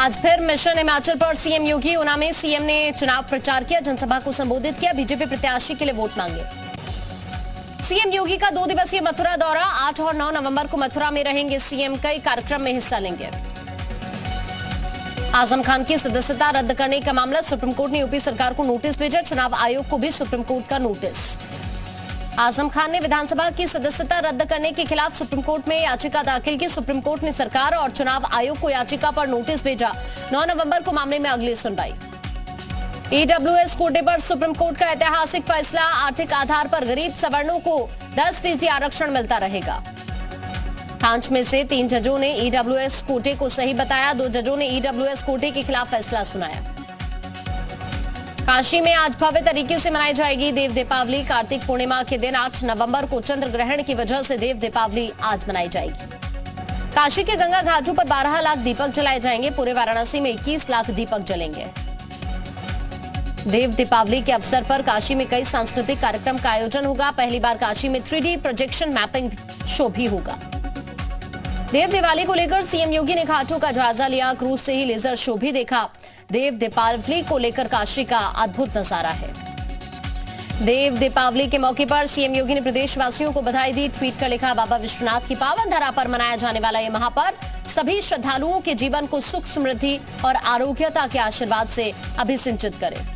आज फिर मिशन हिमाचल पर सीएम योगी। ऊना में सीएम ने चुनाव प्रचार किया, जनसभा को संबोधित किया, बीजेपी प्रत्याशी के लिए वोट मांगे। सीएम योगी का 2 दिवसीय मथुरा दौरा। 8 और 9 नवंबर को मथुरा में रहेंगे सीएम, कई कार्यक्रम में हिस्सा लेंगे। आजम खान की सदस्यता रद्द करने का मामला, सुप्रीम कोर्ट ने यूपी सरकार को नोटिस भेजा, चुनाव आयोग को भी सुप्रीम कोर्ट का नोटिस। आजम खान ने विधानसभा की सदस्यता रद्द करने के खिलाफ सुप्रीम कोर्ट में याचिका दाखिल की। सुप्रीम कोर्ट ने सरकार और चुनाव आयोग को याचिका पर नोटिस भेजा। 9 नवंबर को मामले में अगली सुनवाई। ईडब्ल्यूएस कोटे पर सुप्रीम कोर्ट का ऐतिहासिक फैसला, आर्थिक आधार पर गरीब सवर्णों को 10% आरक्षण मिलता रहेगा। 5 में से 3 जजों ने ईडब्ल्यूएस कोटे को सही बताया, 2 जजों ने ईडब्ल्यूएस कोटे के खिलाफ फैसला सुनाया। काशी में आज भव्य तरीके से मनाई जाएगी देव दीपावली। कार्तिक पूर्णिमा के दिन 8 नवंबर को चंद्र ग्रहण की वजह से देव दीपावली आज मनाई जाएगी। काशी के गंगा घाटों पर 12 लाख दीपक जलाए जाएंगे। पूरे वाराणसी में 21 लाख दीपक जलेंगे। देव दीपावली के अवसर पर काशी में कई सांस्कृतिक कार्यक्रम का आयोजन होगा। पहली बार काशी में 3D प्रोजेक्शन मैपिंग शो भी होगा। देव दिवाली को लेकर सीएम योगी ने घाटों का जायजा लिया, क्रूज से ही लेजर शो भी देखा। देव दीपावली को लेकर काशी का अद्भुत नजारा है। देव दीपावली के मौके पर सीएम योगी ने प्रदेशवासियों को बधाई दी। ट्वीट कर लिखा, बाबा विश्वनाथ की पावन धरा पर मनाया जाने वाला ये महापर्व सभी श्रद्धालुओं के जीवन को सुख, समृद्धि और आरोग्यता के आशीर्वाद से अभिसिंचित करे।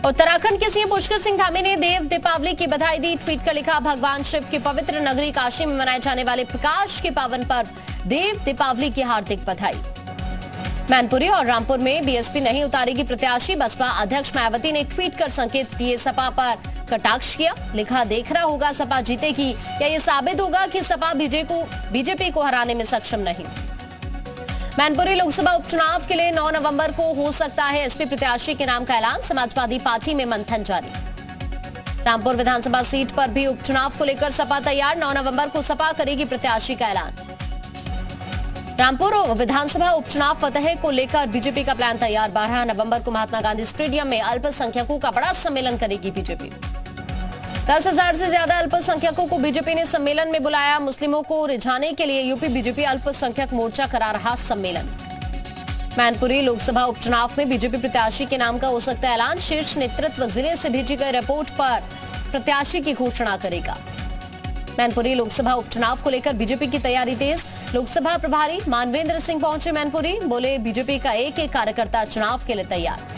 उत्तराखंड के सीएम पुष्कर सिंह धामी ने देव दीपावली की बधाई दी। ट्वीट कर लिखा, भगवान शिव की पवित्र नगरी काशी में मनाए जाने वाले प्रकाश के पावन पर्व देव दीपावली की हार्दिक बधाई। मैनपुरी और रामपुर में बीएसपी नहीं उतारेगी प्रत्याशी, बसपा अध्यक्ष मायावती ने ट्वीट कर संकेत दिए, सपा पर कटाक्ष किया। लिखा, देखना होगा सपा जीतेगी या ये साबित होगा कि सपा बीजेपी को हराने में सक्षम नहीं। मैनपुरी लोकसभा उपचुनाव के लिए 9 नवंबर को हो सकता है एसपी प्रत्याशी के नाम का ऐलान, समाजवादी पार्टी में मंथन जारी। रामपुर विधानसभा सीट पर भी उपचुनाव को लेकर सपा तैयार, 9 नवंबर को सपा करेगी प्रत्याशी का ऐलान। रामपुर विधानसभा उपचुनाव फतह को लेकर बीजेपी का प्लान तैयार, 12 नवंबर को महात्मा गांधी स्टेडियम में अल्पसंख्यकों का बड़ा सम्मेलन करेगी बीजेपी। 10,000 से ज्यादा अल्पसंख्यकों को बीजेपी ने सम्मेलन में बुलाया। मुस्लिमों को रिझाने के लिए यूपी बीजेपी अल्पसंख्यक मोर्चा करा रहा सम्मेलन। मैनपुरी लोकसभा उपचुनाव में बीजेपी प्रत्याशी के नाम का हो सकता है ऐलान, शीर्ष नेतृत्व जिले से भेजी गई रिपोर्ट पर प्रत्याशी की घोषणा करेगा। मैनपुरी लोकसभा उपचुनाव को लेकर बीजेपी की तैयारी तेज, लोकसभा प्रभारी मानवेंद्र सिंह पहुंचे मैनपुरी, बोले बीजेपी का एक कार्यकर्ता चुनाव के लिए तैयार।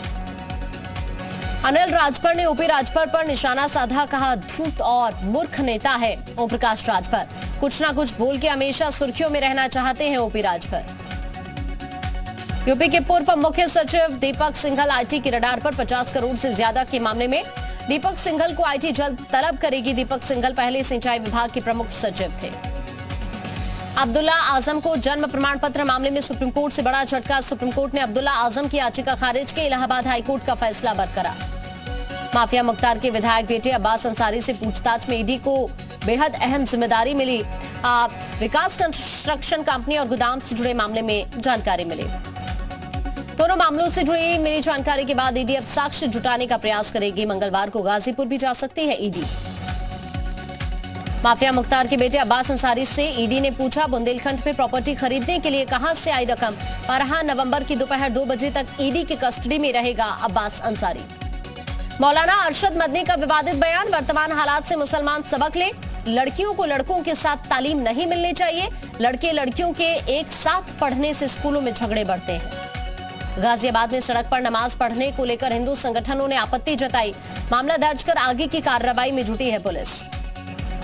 अनिल राजभर ने ओपी राजभर पर निशाना साधा, कहा धूर्त और मूर्ख नेता है ओम प्रकाश राजभर, कुछ ना कुछ बोल के हमेशा सुर्खियों में रहना चाहते हैं ओपी राजभर। यूपी के पूर्व मुख्य सचिव दीपक सिंघल आईटी की रडार पर 50 करोड़ से ज्यादा के मामले में, दीपक सिंघल को आईटी जल्द तलब करेगी। दीपक सिंघल पहले सिंचाई विभाग के प्रमुख सचिव थे। अब्दुल्ला आजम को जन्म प्रमाण पत्र मामले में सुप्रीम कोर्ट से बड़ा झटका, सुप्रीम कोर्ट ने अब्दुल्ला आजम की याचिका खारिज की, इलाहाबाद हाईकोर्ट का फैसला बरकरार। माफिया मुख्तार के विधायक बेटे अब्बास अंसारी से पूछताछ में ईडी को बेहद अहम जिम्मेदारी मिली। विकास कंस्ट्रक्शन कंपनी और गोदाम से जुड़े मामले में जानकारी मिली। दोनों मामलों से जुड़ी मिली जानकारी के बाद ईडी अब साक्ष्य जुटाने का प्रयास करेगी। मंगलवार को गाजीपुर भी जा सकती है ईडी। माफिया मुख्तार के बेटे अब्बास अंसारी से ईडी ने पूछा, बुंदेलखंड में प्रॉपर्टी खरीदने के लिए कहां से आई रकम। 12 नवंबर की दोपहर 2 बजे तक ईडी की कस्टडी में रहेगा अब्बास अंसारी। मौलाना अरशद मदनी का विवादित बयान, वर्तमान हालात से मुसलमान सबक ले, लड़कियों को लड़कों के साथ तालीम नहीं मिलनी चाहिए, लड़के लड़कियों के एक साथ पढ़ने से स्कूलों में झगड़े बढ़ते हैं। गाजियाबाद में सड़क पर नमाज पढ़ने को लेकर हिंदू संगठनों ने आपत्ति जताई, मामला दर्ज कर आगे की कार्रवाई में जुटी है पुलिस।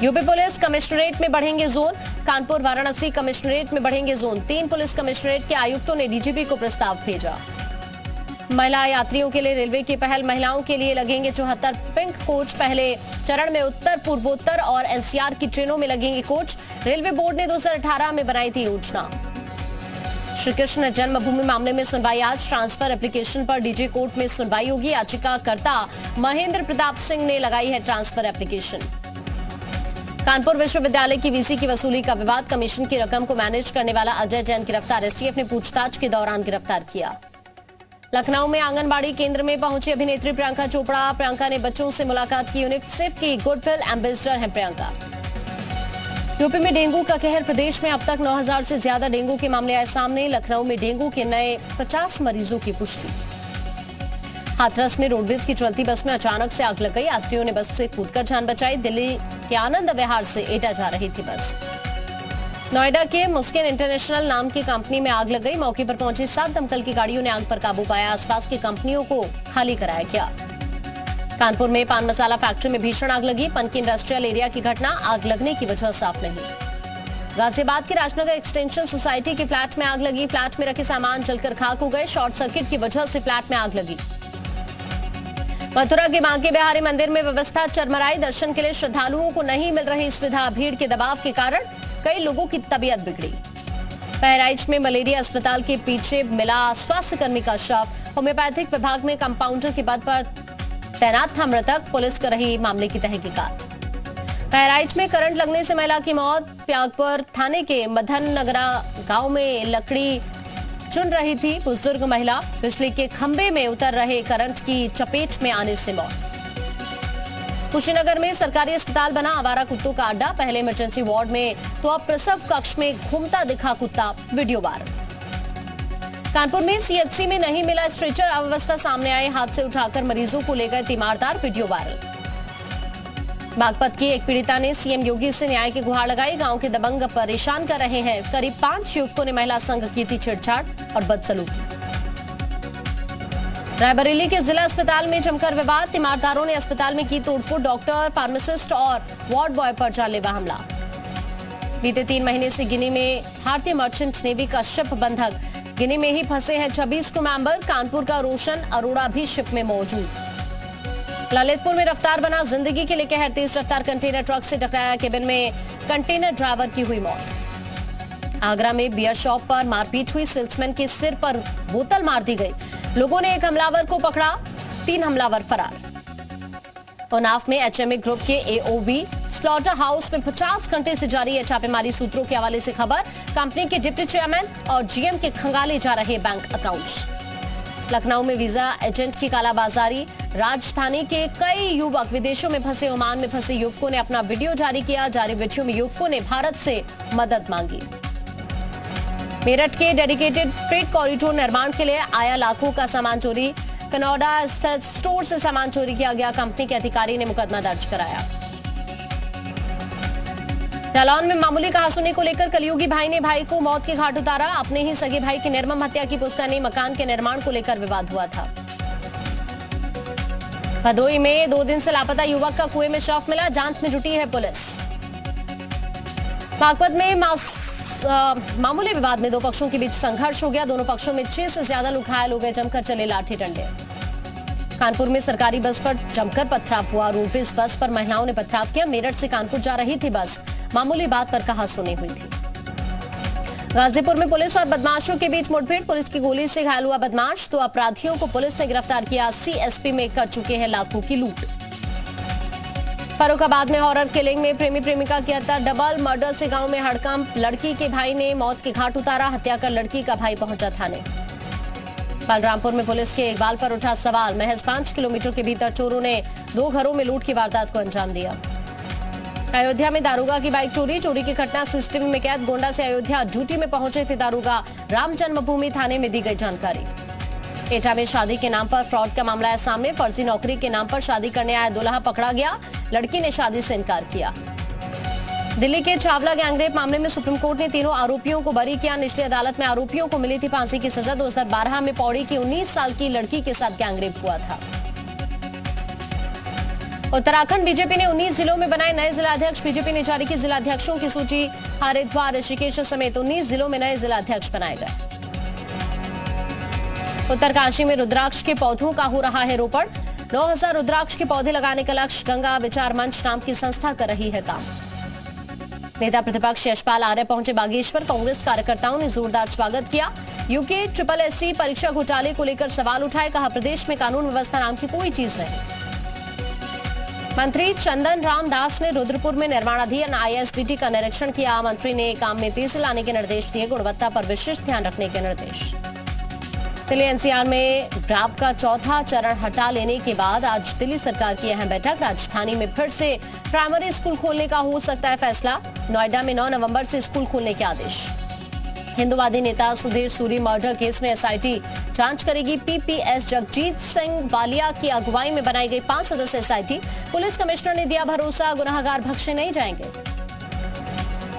यूपी पुलिस कमिश्नरेट में बढ़ेंगे जोन, कानपुर वाराणसी कमिश्नरेट में बढ़ेंगे जोन। 3 पुलिस कमिश्नरेट के आयुक्तों ने डीजीपी को प्रस्ताव भेजा। महिला यात्रियों के लिए रेलवे की पहल, महिलाओं के लिए लगेंगे 74 पिंक कोच। पहले चरण में उत्तर, पूर्वोत्तर और एनसीआर की ट्रेनों में लगेंगे कोच। रेलवे बोर्ड ने 2018 में बनाई थी योजना। श्री कृष्ण जन्मभूमि मामले में सुनवाई आज, ट्रांसफर एप्लीकेशन पर डीजे कोर्ट में सुनवाई होगी। याचिकाकर्ता महेंद्र प्रताप सिंह ने लगाई है ट्रांसफर एप्लीकेशन। कानपुर विश्वविद्यालय की वीसी की वसूली का विवाद, कमीशन की रकम को मैनेज करने वाला अजय जैन गिरफ्तार, एसटीएफ ने पूछताछ के दौरान गिरफ्तार किया। लखनऊ में आंगनबाड़ी केंद्र में पहुंची अभिनेत्री प्रियंका चोपड़ा, प्रियंका ने बच्चों से मुलाकात की। यूनिसेफ की गुडविल एम्बेसडर हैं प्रियंका। यूपी में डेंगू का कहर, प्रदेश में अब तक 9000 से ज्यादा डेंगू के मामले आए सामने। लखनऊ में डेंगू के नए 50 मरीजों की पुष्टि। हाथरस में रोडवेज की चलती बस में अचानक से आग लग गई, यात्रियों ने बस से कूदकर जान बचाई। दिल्ली के आनंद विहार से एटा जा रही थी बस। नोएडा के मुस्किन इंटरनेशनल नाम की कंपनी में आग लग गई, मौके पर पहुंची 7 दमकल की गाड़ियों ने आग पर काबू पाया, आसपास की कंपनियों को खाली कराया गया। कानपुर में पान मसाला फैक्ट्री में भीषण आग लगी, पनकी इंडस्ट्रियल एरिया की घटना, आग लगने की वजह साफ नहीं। गाजियाबाद के राजनगर एक्सटेंशन सोसाइटी के फ्लैट में आग लगी, फ्लैट में रखे सामान जलकर खाक हो गए, शॉर्ट सर्किट की वजह से फ्लैट में आग लगी। मथुरा के बांके बिहारी मंदिर में व्यवस्था चरमराई, दर्शन के लिए श्रद्धालुओं को नहीं मिल रही सुविधा, भीड़ के दबाव के कारण कई लोगों की तबीयत बिगड़ी। बहराइच में मलेरिया अस्पताल के पीछे मिला स्वास्थ्य कर्मी का शव, होम्योपैथिक विभाग में कंपाउंडर के पद पर तैनात था मृतक, पुलिस कर रही मामले की तहकीकात। बहराइच में करंट लगने से महिला की मौत, प्यागपुर थाने के मधन नगरा गांव में लकड़ी चुन रही थी बुजुर्ग महिला, बिजली के खंभे में उतर रहे करंट की चपेट में आने से मौत। कुशीनगर में सरकारी अस्पताल बना आवारा कुत्तों का अड्डा, पहले इमरजेंसी वार्ड में तो अब प्रसव कक्ष में घूमता दिखा कुत्ता, वीडियो वायरल। कानपुर में सीएचसी में नहीं मिला स्ट्रेचर, अव्यवस्था सामने आए, हाथ से उठाकर मरीजों को ले गए तीमारदार, वीडियो वायरल। बागपत की एक पीड़िता ने सीएम योगी से न्याय की गुहार लगाई, गांव के दबंग परेशान कर रहे हैं, करीब 5 युवकों ने महिला संग की थी छेड़छाड़ और बदसलूकी। रायबरेली के जिला अस्पताल में जमकर विवाद, तीमारदारों ने अस्पताल में की तोड़फोड़, डॉक्टर, फार्मासिस्ट और वार्ड बॉय पर जानलेवा हमला। बीते 3 महीने से गिनी में भारतीय मर्चेंट नेवी का शिप बंधक, गिनी में ही फंसे हैं 26 क्रू मेंबर, कानपुर का रोशन अरोड़ा भी शिप में मौजूद। ललितपुर में रफ्तार बना जिंदगी के लिए कहर, तेज रफ्तार कंटेनर ट्रक से टकराया, केबिन में कंटेनर ड्राइवर की हुई मौत। आगरा में बियर शॉप पर मारपीट हुई, सेल्समैन के सिर पर बोतल मार दी गई, लोगों ने एक हमलावर को पकड़ा, 3 हमलावर फरार। उन्नाव में एचएमए ग्रुप के एओबी स्लॉटर हाउस में 50 घंटे से जारी है छापेमारी, सूत्रों के हवाले से खबर, कंपनी के डिप्टी चेयरमैन और जीएम के खंगाले जा रहे बैंक अकाउंट्स। लखनऊ में वीजा एजेंट की कालाबाजारी, राजधानी के कई युवक विदेशों में फंसे, ओमान में फंसे युवकों ने अपना वीडियो जारी किया, जारी वीडियो में युवकों ने भारत से मदद मांगी। मेरठ के डेडिकेटेड फ्रेट कॉरिडोर निर्माण के लिए आया लाखों का सामान चोरी, कनौडा स्थित स्टोर से सामान चोरी किया गया, कंपनी के अधिकारी ने मुकदमा दर्ज कराया। जालौन में मामूली कहासुनी को लेकर कलयुगी भाई ने भाई को मौत के घाट उतारा, अपने ही सगे भाई की निर्मम हत्या की पुश्तैनी, मकान के निर्माण को लेकर विवाद हुआ था। भदोई में 2 दिन से लापता युवक का कुएं में शव मिला, जांच में जुटी है पुलिस। बागपत में मामूली विवाद में 2 पक्षों के बीच संघर्ष हो गया, दोनों पक्षों में 6 से ज्यादा लोग घायल हो गए, जमकर चले लाठी डंडे। कानपुर में सरकारी बस पर जमकर पथराव हुआ, रोडवेज बस पर महिलाओं ने पथराव किया, मेरठ से कानपुर जा रही थी बस, मामूली बात पर कहासुनी हुई थी। गाजीपुर में पुलिस और बदमाशों के बीच मुठभेड़, पुलिस की गोली से घायल हुआ बदमाश, 2 अपराधियों को पुलिस ने गिरफ्तार किया, सीएसपी में कर चुके हैं लाखों की लूट। फर्रुखाबाद में हॉरर किलिंग में प्रेमी प्रेमिका की हत्या, डबल मर्डर से गांव में हड़कंप, लड़की के भाई ने मौत के घाट उतारा, हत्या कर लड़की का भाई पहुंचा थाने। बलरामपुर में पुलिस के इकबाल पर उठा सवाल, महज 5 किलोमीटर के भीतर चोरों ने 2 घरों में लूट की वारदात को अंजाम दिया। अयोध्या में दारोगा की बाइक चोरी, चोरी की घटना सीसीटीवी में कैद, गोंडा से अयोध्या ड्यूटी में पहुंचे थे दारोगा, राम जन्मभूमि थाने में दी गई जानकारी। एटा में शादी के नाम पर फ्रॉड का मामला है सामने, फर्जी नौकरी के नाम पर शादी करने आया दूल्हा पकड़ा गया, लड़की ने शादी से इनकार किया। दिल्ली के छावला गैंगरेप मामले में सुप्रीम कोर्ट ने तीनों आरोपियों को बरी किया, निचली अदालत में आरोपियों को मिली थी फांसी की सजा, 2012 में पौड़ी की 19 साल की लड़की के साथ गैंगरेप हुआ था। उत्तराखंड बीजेपी ने 19 जिलों में बनाए नए जिलाध्यक्ष, बीजेपी ने जारी की जिलाध्यक्षों की सूची, हरिद्वार, ऋषिकेश समेत 19 जिलों में नए जिलाध्यक्ष बनाए गए। उत्तरकाशी में रुद्राक्ष के पौधों का हो रहा है रोपण, 9000 रुद्राक्ष के पौधे लगाने का लक्ष्य, गंगा विचार मंच नाम की संस्था कर रही है काम। नेता प्रतिपक्ष यशपाल आर्य पहुंचे बागेश्वर, कांग्रेस कार्यकर्ताओं ने जोरदार स्वागत किया। यूके SSSC परीक्षा घोटाले को लेकर सवाल उठाए, कहा प्रदेश में कानून व्यवस्था नाम की कोई चीज नहीं। मंत्री चंदन राम दास ने रुद्रपुर में निर्माणाधीन ISBT का निरीक्षण किया, मंत्री ने काम में तेजी लाने के निर्देश दिए, गुणवत्ता पर विशेष ध्यान रखने के निर्देश। दिल्ली एनसीआर में ड्राफ्ट का चौथा चरण हटा लेने के बाद आज दिल्ली सरकार की अहम बैठक। राजधानी में फिर से प्राइमरी स्कूल खोलने का हो सकता है फैसला। नोएडा में 9 नवंबर से स्कूल खोलने के आदेश। हिंदुवादी नेता सुधीर सूरी मर्डर केस में एसआईटी जांच करेगी। पीपीएस जगजीत सिंह वालिया की अगुवाई में बनाई गई 5 सदस्य एसआईटी। पुलिस कमिश्नर ने दिया भरोसा, गुनाहगार बख्शे नहीं जाएंगे।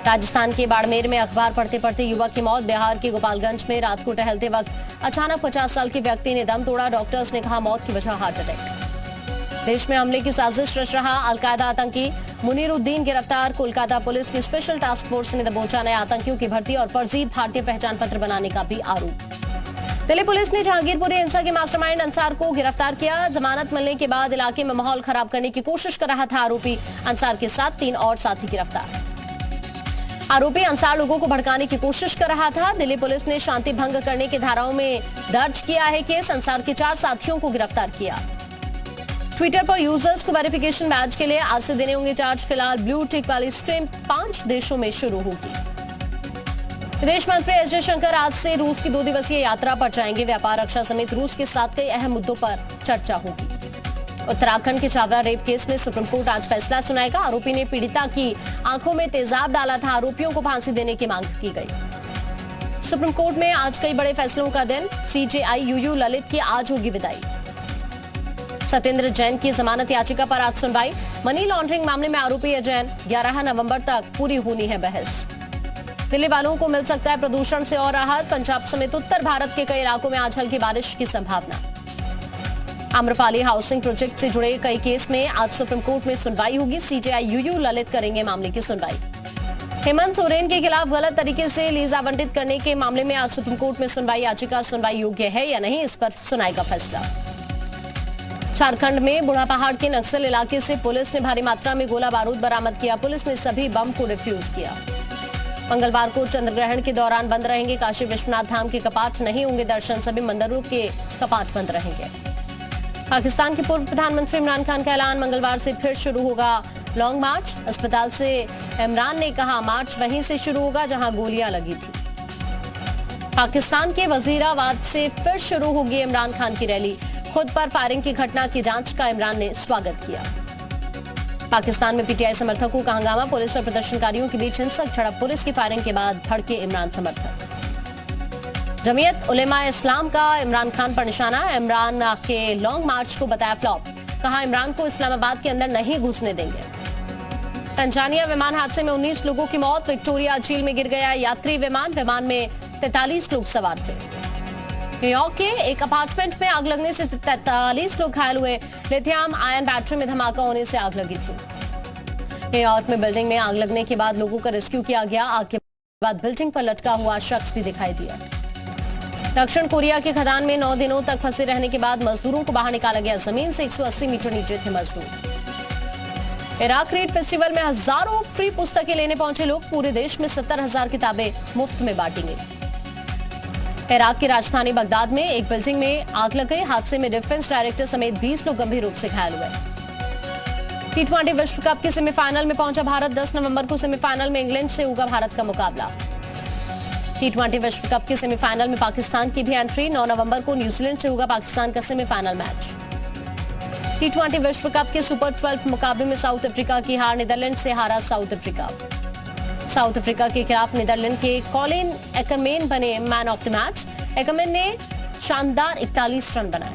राजस्थान के बाड़मेर में अखबार पढ़ते पढ़ते युवक की मौत। बिहार के गोपालगंज में रात को टहलते वक्त अचानक 50 साल के व्यक्ति ने दम तोड़ा। डॉक्टर्स ने कहा मौत की वजह हार्ट अटैक। देश में हमले की साजिश रच रहा अलकायदा आतंकी मुनीरुद्दीन गिरफ्तार। कोलकाता पुलिस की स्पेशल टास्क फोर्स ने दबोचा नए आतंकियों की भर्ती और फर्जी भारतीय पहचान पत्र बनाने का भी आरोप। दिल्ली पुलिस ने जहांगीरपुरी हिंसा के मास्टरमाइंड अंसार को गिरफ्तार किया। जमानत मिलने के बाद इलाके में माहौल खराब करने की कोशिश कर रहा था आरोपी। अंसार के साथ 3 और साथी गिरफ्तार। आरोपी अंसार लोगों को भड़काने की कोशिश कर रहा था। दिल्ली पुलिस ने शांति भंग करने की धाराओं में दर्ज किया है केस। अंसार के 4 साथियों को गिरफ्तार किया। ट्विटर पर यूजर्स को वेरिफिकेशन बैज के लिए आज से देने होंगे चार्ज। फिलहाल ब्लू टिक वाली स्ट्रीम 5 देशों में शुरू होगी। विदेश मंत्री एस जयशंकर आज से रूस की 2 दिवसीय यात्रा पर जाएंगे। व्यापार, रक्षा समेत रूस के साथ कई अहम मुद्दों पर चर्चा होगी। उत्तराखंड के चावड़ा रेप केस में सुप्रीम कोर्ट आज फैसला सुनाएगा। आरोपी ने पीड़िता की आंखों में तेजाब डाला था। आरोपियों को फांसी देने की मांग की गई। सुप्रीम कोर्ट में आज कई बड़े फैसलों का दिन। सीजेआई यूयू ललित की आज होगी विदाई। सत्येंद्र जैन की जमानत याचिका पर आज सुनवाई। मनी लॉन्ड्रिंग मामले में आरोपी है जैन। 11 नवंबर तक पूरी होनी है बहस। दिल्ली वालों को मिल सकता है प्रदूषण से और राहत। पंजाब समेत उत्तर भारत के कई इलाकों में आज हल्की बारिश की संभावना। आम्रपाली हाउसिंग प्रोजेक्ट से जुड़े कई केस में आज सुप्रीम कोर्ट में सुनवाई होगी। सीजेआई यूयू ललित करेंगे मामले की सुनवाई। हेमंत सोरेन के खिलाफ गलत तरीके से लीज आवंटित करने के मामले में आज सुप्रीम कोर्ट में सुनवाई। याचिका सुनवाई योग्य है या नहीं, इस पर सुनाएगा फैसला। झारखंड में बुढ़ापहाड़ के नक्सल इलाके से पुलिस ने भारी मात्रा में गोला बारूद बरामद किया। पुलिस ने सभी बम को डिफ्यूज किया। मंगलवार को चंद्रग्रहण के दौरान बंद रहेंगे काशी विश्वनाथ धाम के कपाट, नहीं होंगे दर्शन। सभी मंदिरों के कपाट बंद रहेंगे। पाकिस्तान के पूर्व प्रधानमंत्री इमरान खान का ऐलान, मंगलवार से फिर शुरू होगा लॉन्ग मार्च। अस्पताल से इमरान ने कहा मार्च वहीं से शुरू होगा जहां गोलियां लगी थी। पाकिस्तान के वजीराबाद से फिर शुरू होगी इमरान खान की रैली। खुद पर फायरिंग की घटना की जांच का इमरान ने स्वागत किया। पाकिस्तान में पीटीआई समर्थकों का हंगामा। पुलिस और प्रदर्शनकारियों के बीच हिंसक झड़प। पुलिस की फायरिंग के बाद भड़के इमरान समर्थक। जमीयत उलेमा इस्लाम का इमरान खान पर निशाना। इमरान के लॉन्ग मार्च को बताया फ्लॉप। कहा इमरान को इस्लामाबाद के अंदर नहीं घुसने देंगे। तंजानिया विमान हादसे में 19 लोगों की मौत। विक्टोरिया झील में गिर गया यात्री विमान। विमान में 43 लोग सवार थे। न्यूयॉर्क के एक अपार्टमेंट में आग लगने से 43 लोग घायल हुए। लिथियम आयन बैटरी में धमाका होने से आग लगी थी। न्यूयॉर्क में बिल्डिंग में आग लगने के बाद लोगों का रेस्क्यू किया गया। आग के बाद बिल्डिंग पर लटका हुआ शख्स भी दिखाई दिया। दक्षिण कोरिया के खदान में 9 दिनों तक फंसे रहने के बाद मजदूरों को बाहर निकाला गया। जमीन से 180 मीटर नीचे थे मजदूर। इराक रीड फेस्टिवल में हजारों फ्री पुस्तकें लेने पहुंचे लोग। पूरे देश में 70,000 किताबें मुफ्त में बांटी गई। इराक की राजधानी बगदाद में एक बिल्डिंग में आग लग गई। हादसे में डिफेंस डायरेक्टर समेत 20 लोग गंभीर रूप से घायल हुए। T20 विश्व कप के सेमीफाइनल में पहुंचा भारत। 10 नवंबर को सेमीफाइनल में इंग्लैंड से होगा भारत का मुकाबला। T20 विश्व कप के सेमीफाइनल में पाकिस्तान की भी एंट्री। 9 नवंबर को न्यूजीलैंड से होगा पाकिस्तान का सेमीफाइनल मैच। T20 विश्व कप के सुपर 12 मुकाबले में साउथ अफ्रीका की हार। नीदरलैंड से हारा साउथ अफ्रीका। साउथ अफ्रीका के खिलाफ नीदरलैंड के कॉलिन एकरमेन बने मैन ऑफ द मैच। एकरमेन ने शानदार 41 रन बनाए।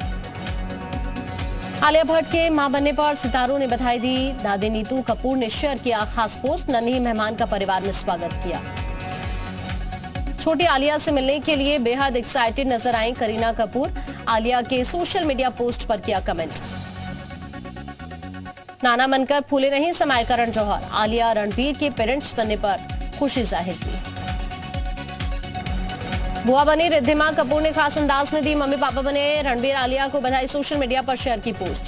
आलिया भट्ट के मां बनने पर सितारों ने बधाई दी। दादी नीतू कपूर ने शेयर किया खास पोस्ट। नन्ही मेहमान का परिवार ने स्वागत किया। छोटी आलिया से मिलने के लिए बेहद एक्साइटेड नजर आई करीना कपूर। आलिया के सोशल मीडिया पोस्ट पर किया कमेंट। नाना बनकर फूले नहीं समाये करण जौहर। आलिया रणबीर के पेरेंट्स बनने पर खुशी जाहिर की। बुआ बनी रिद्धिमा कपूर ने खास अंदाज में दी। मम्मी पापा बने रणबीर, आलिया को बधाई। सोशल मीडिया पर शेयर की पोस्ट।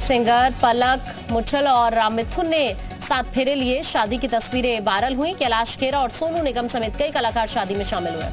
सिंगर पलक मुच्छल और मिथुन ने 7 फेरे लिए। शादी की तस्वीरें वायरल हुई। कैलाश खेर और सोनू निगम समेत कई कलाकार शादी में शामिल हुए।